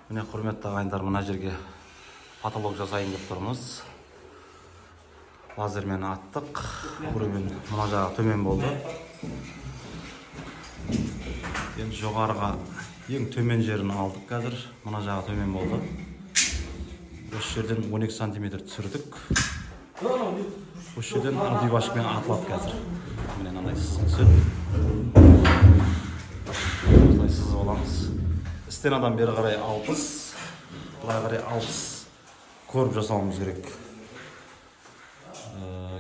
Міне құрметті ағайындар, мына жерге потолок жасайын деп тұрмыз. Лазермен аттық. Уровень мына жағы төмен болды. Енді жоғарыға ең төмен жерін алдық қазір. Мына жағы төмен болды. Осы жерден 12 сантиметр түсірдік. Осы жерден дивашпен атылады қазір. Міне мынандай түседі. Осылай сызып аламыз. Стенадан бері қарай 60, былай қарай 60 көріп жасауымыз керек.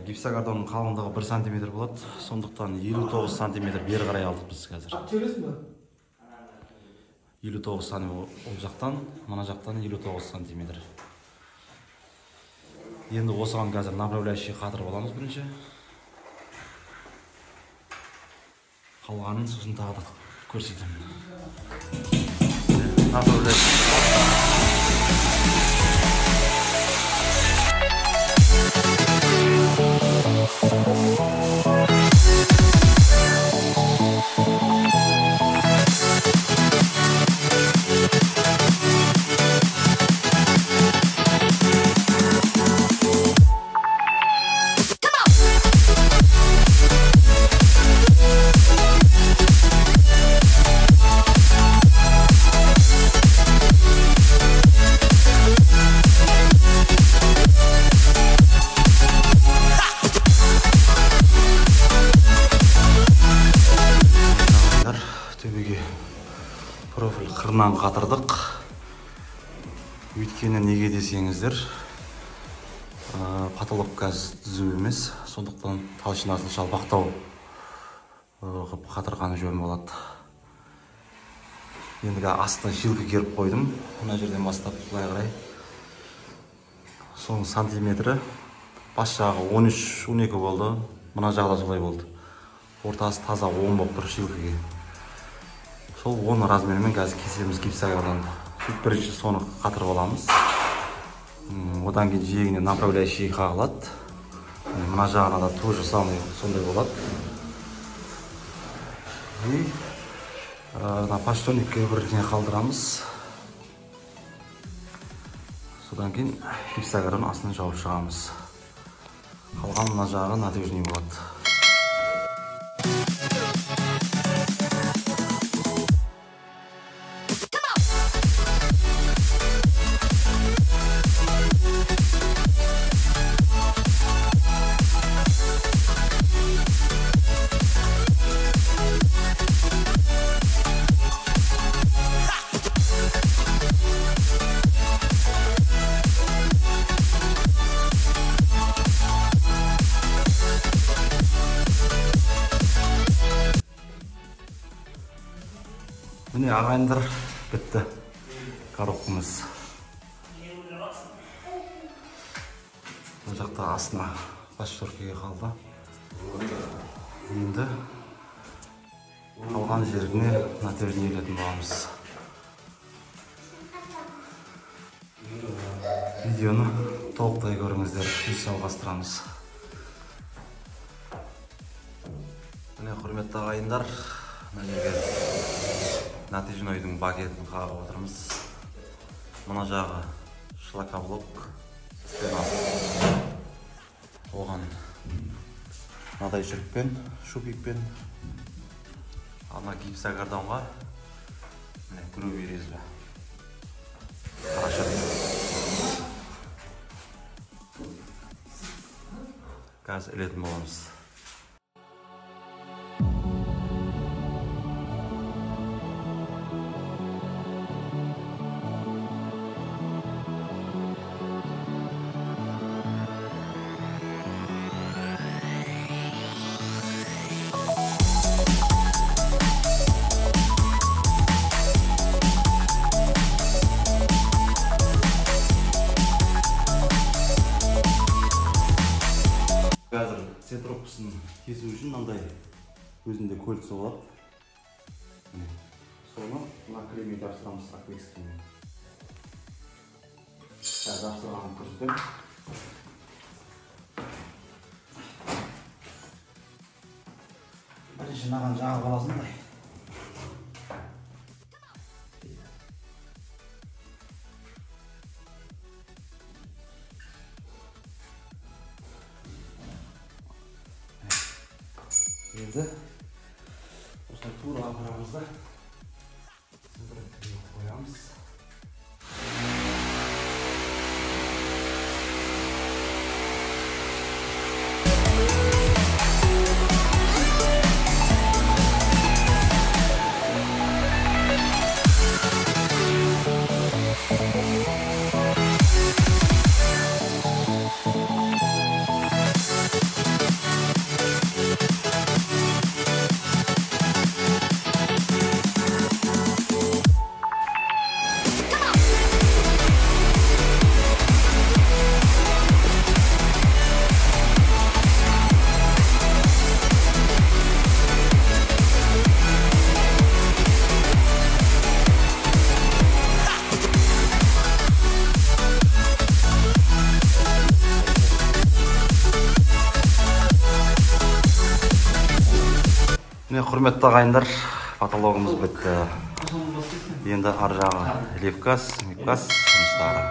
Гипсокартонның қалыңдығы 1 сантиметр болады. Сондықтан 59 сантиметр бері қарай алдық біз қазір. 59 сантиметр ол жақтан, мына жақтан 59 сантиметр. Енді осыған қазір направляющий қатырып аламыз бірінші. Қалғанын сосын тағы да көрсетемін. Профиль қырынан қатырдық. Өйткені неге десеңіздер, потолок қазір түзу емес, сондықтан талшынасын шалбақтау қып қатырғаны жөн болады. Ендігі астына жилка керіп қойдым. Мына жерден бастап былай қарай. Соның сантиметрі бас жағы 13-12 болды. Мына жағы да солай болды. Ортасы таза 10 болып тұр жилкаге. Сол 10 размермен қазір кесеміз гипсокартондан. Бірінші соны қатырып аламыз. Одан кейін жиегіне направляющий қағылады. Мына жағына да тоже самый сондай болады. И подштонникке бірдеңе қалдырамыз. Содан кейін гипсокартон астын жауып шығамыз. Қалған мына жағы надежный болады. Міне ағайындар, бітті коробкамыз. Бұл жақта астына подшторкаға қалды. Енді қалған жеріне натяжнелетін боламыз. Видеоны толықтай көріңіздер, біз жалғастырамыз. Міне құрметті ағайындар, натяжнойдың бакетін қағып отырмыз. Мына жағы шлакоблок, стенасы. Оған мынадай жүрікпен, шупикпен, ана гипсокартонға грубый резьба. Қазір ілетін боламыз. Қазір сетропкасын кесу үшін мынандай өзінде кольцо болады. Соны наклеймей жапсырамыз аквекспен. Жапсырғанын көрсетемін. Бірінші маған жағып аласың. Енді осылай тура апарамыз да қоямыз. Міне құрметті ағайындар, потологымыз бітті. Енді ар жағы левкас, меккас жұмыстары.